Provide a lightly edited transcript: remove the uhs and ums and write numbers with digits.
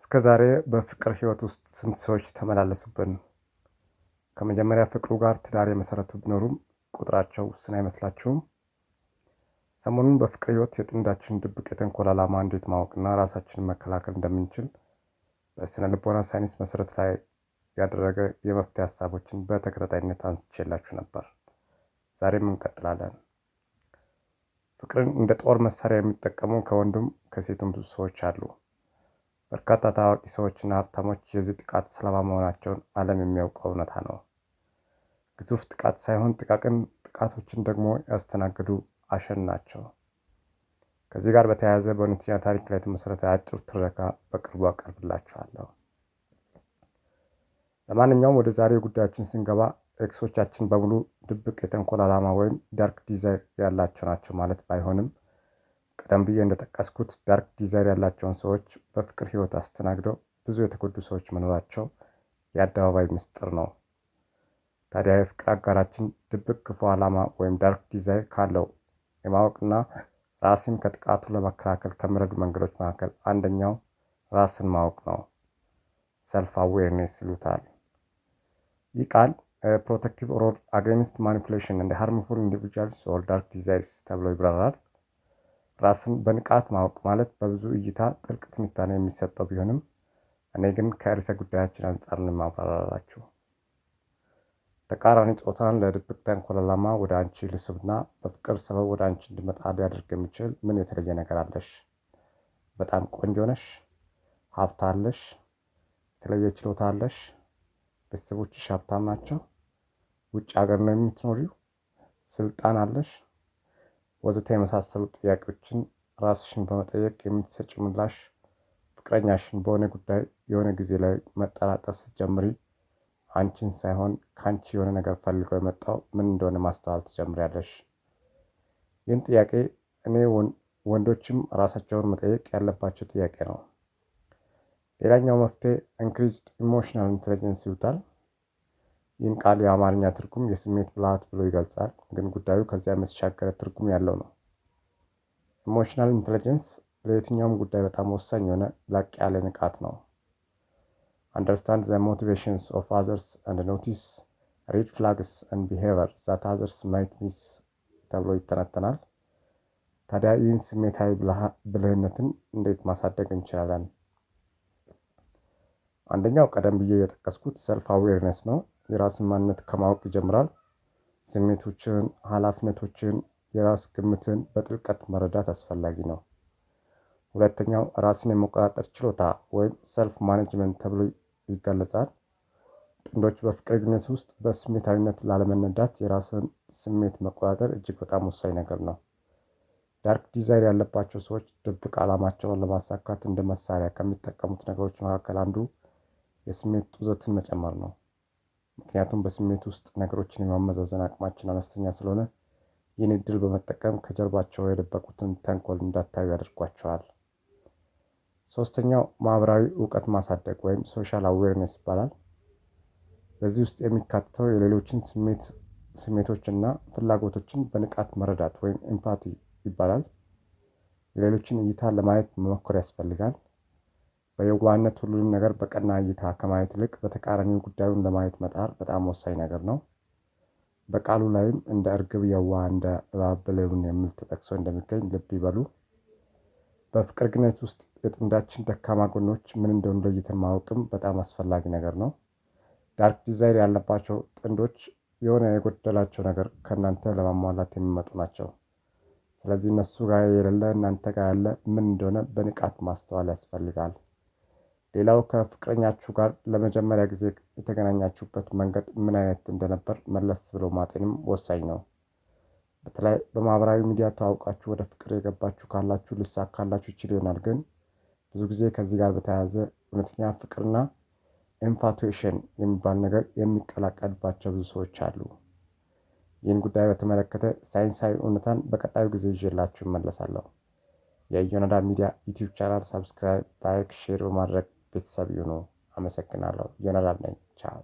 እስከዛሬ በፍቅር ህይወት ውስጥ ስንት ሰዎች ተመላለሱብን? ከመጀመሪያ ፍቅሩ ጋር ትዳር የመሰረቱ ቢኖሩም ቁጥራቸው ውስን አይመስላችሁም? ሰሞኑን በፍቅር ህይወት የጥንዳችን ድብቅ የተንኮል ዓላማ እንዴት ማወቅና ራሳችንን መከላከል እንደምንችል በስነ ልቦና ሳይንስ መሰረት ላይ ያደረገ የመፍትሄ ሀሳቦችን በተከታታይነት አንስቼላችሁ ነበር። ዛሬም እንቀጥላለን። ፍቅርን እንደ ጦር መሳሪያ የሚጠቀሙ ከወንዱም ከሴቱም ብዙ ሰዎች አሉ። በርካታ ታዋቂ ሰዎችና ሀብታሞች የዚህ ጥቃት ሰለባ መሆናቸውን ዓለም የሚያውቀው እውነታ ነው። ግዙፍ ጥቃት ሳይሆን ጥቃቅን ጥቃቶችን ደግሞ ያስተናገዱ አሸን ናቸው። ከዚህ ጋር በተያያዘ በእውነተኛ ታሪክ ላይ የተመሰረተ አጭር ትረካ በቅርቡ አቀርብላችኋለሁ። ለማንኛውም ወደ ዛሬው ጉዳያችን ስንገባ ኤክሶቻችን በሙሉ ድብቅ የተንኮል ዓላማ ወይም ዳርክ ዲዛይር ያላቸው ናቸው ማለት ባይሆንም ቀደም ብዬ እንደጠቀስኩት ዳርክ ዲዛይር ያላቸውን ሰዎች በፍቅር ህይወት አስተናግደው ብዙ የተጎዱ ሰዎች መኖራቸው የአደባባይ ምስጢር ነው። ታዲያ የፍቅር አጋራችን ድብቅ ክፉ ዓላማ ወይም ዳርክ ዲዛይር ካለው የማወቅና ራስን ከጥቃቱ ለመከላከል ከሚረዱ መንገዶች መካከል አንደኛው ራስን ማወቅ ነው። ሰልፍ አዌርነስ ይሉታል። ይህ ቃል ፕሮቴክቲቭ ሮል አጌንስት ማኒፑሌሽን እንደ ሃርምፉል ኢንዲቪጁዋልስ ኦር ዳርክ ዲዛይርስ ተብሎ ይብራራል። ራስን በንቃት ማወቅ ማለት በብዙ እይታ ጥልቅ ትንታኔ የሚሰጠው ቢሆንም እኔ ግን ከርዕሰ ጉዳያችን አንጻር ማብራራላችሁ። ተቃራኒ ጾታን ለድብቅ ተንኮል ዓላማ ወደ አንቺ ልስብና በፍቅር ሰበብ ወደ አንቺ እንዲመጣ ሊያደርግ የሚችል ምን የተለየ ነገር አለሽ? በጣም ቆንጆ ነሽ፣ ሀብት አለሽ፣ የተለየ ችሎታ አለሽ፣ ቤተሰቦችሽ ሀብታም ናቸው፣ ውጭ ሀገር ነው የምትኖሪው፣ ስልጣን አለሽ ወዘተ የመሳሰሉ ጥያቄዎችን ራስሽን በመጠየቅ የምትሰጪው ምላሽ ፍቅረኛሽን በሆነ ጉዳይ የሆነ ጊዜ ላይ መጠራጠር ስትጀምሪ አንቺን ሳይሆን ካንቺ የሆነ ነገር ፈልገው የመጣው ምን እንደሆነ ማስተዋል ትጀምሪያለሽ። ይህን ጥያቄ እኔ ወንዶችም ራሳቸውን መጠየቅ ያለባቸው ጥያቄ ነው። ሌላኛው መፍትሄ ኢንክሪዝድ ኢሞሽናል ኢንተለጀንስ ይሉታል። ይህን ቃል የአማርኛ ትርጉም የስሜት ብልሃት ብሎ ይገልጻል፣ ግን ጉዳዩ ከዚያ የተሻገረ ትርጉም ያለው ነው። ኢሞሽናል ኢንተለጀንስ ለየትኛውም ጉዳይ በጣም ወሳኝ የሆነ ላቅ ያለ ንቃት ነው። አንደርስታንድ ዘ ሞቲቬሽንስ ኦፍ አዘርስ ኤንድ ኖቲስ ሬድ ፍላግስ ኤንድ ቢሄቪየር ዛት አዘርስ ማይት ሚስ ተብሎ ይተነተናል። ታዲያ ይህን ስሜታዊ ብልህነትን እንዴት ማሳደግ እንችላለን? አንደኛው ቀደም ብዬ የጠቀስኩት ሰልፍ አዌርነስ ነው። የራስን ማንነት ከማወቅ ይጀምራል። ስሜቶችን፣ ኃላፊነቶችን፣ የራስ ግምትን በጥልቀት መረዳት አስፈላጊ ነው። ሁለተኛው ራስን የመቆጣጠር ችሎታ ወይም ሰልፍ ማኔጅመንት ተብሎ ይገለጻል። ጥንዶች በፍቅር ግንኙነት ውስጥ በስሜታዊነት ላለመነዳት የራስን ስሜት መቆጣጠር እጅግ በጣም ወሳኝ ነገር ነው። ዳርክ ዲዛይር ያለባቸው ሰዎች ድብቅ ዓላማቸውን ለማሳካት እንደ መሳሪያ ከሚጠቀሙት ነገሮች መካከል አንዱ የስሜት ጡዘትን መጨመር ነው። ምክንያቱም በስሜት ውስጥ ነገሮችን የማመዛዘን አቅማችን አነስተኛ ስለሆነ ይህን እድል በመጠቀም ከጀርባቸው የደበቁትን ተንኮል እንዳታዩ ያደርጓቸዋል። ሶስተኛው ማህበራዊ እውቀት ማሳደግ ወይም ሶሻል አዌርነስ ይባላል። በዚህ ውስጥ የሚካተተው የሌሎችን ስሜቶችና ፍላጎቶችን በንቃት መረዳት ወይም ኤምፓቲ ይባላል። የሌሎችን እይታ ለማየት መሞከር ያስፈልጋል። በየዋህነት ሁሉንም ነገር በቀና እይታ ከማየት ይልቅ በተቃራኒው ጉዳዩን ለማየት መጣር በጣም ወሳኝ ነገር ነው። በቃሉ ላይም እንደ እርግብ የዋህ እንደ እባብ ብልህ የሚል ተጠቅሶ እንደሚገኝ ልብ ይበሉ። በፍቅር ግንኙነት ውስጥ የጥንዳችን ደካማ ጎኖች ምን እንደሆኑ ለይተን ማወቅም በጣም አስፈላጊ ነገር ነው። ዳርክ ዲዛይር ያለባቸው ጥንዶች የሆነ የጎደላቸው ነገር ከእናንተ ለማሟላት የሚመጡ ናቸው። ስለዚህ እነሱ ጋር የሌለ እናንተ ጋር ያለ ምን እንደሆነ በንቃት ማስተዋል ያስፈልጋል። ሌላው ከፍቅረኛችሁ ጋር ለመጀመሪያ ጊዜ የተገናኛችሁበት መንገድ ምን አይነት እንደነበር መለስ ብሎ ማጤንም ወሳኝ ነው። በተለይ በማህበራዊ ሚዲያ ተዋውቃችሁ ወደ ፍቅር የገባችሁ ካላችሁ ሊሳካላችሁ ይችል ይሆናል። ግን ብዙ ጊዜ ከዚህ ጋር በተያያዘ እውነተኛ ፍቅርና ኢንፋቱዌሽን የሚባል ነገር የሚቀላቀልባቸው ብዙ ሰዎች አሉ። ይህን ጉዳይ በተመለከተ ሳይንሳዊ እውነታን በቀጣዩ ጊዜ ይዤላችሁ እመለሳለሁ። የዮናዳብ ሚዲያ ዩቲዩብ ቻናል ሰብስክራይብ፣ ላይክ፣ ሼር በማድረግ ቤተሰብ ይሁኑ። አመሰግናለሁ። ዮናዳብ ነኝ። ቻው።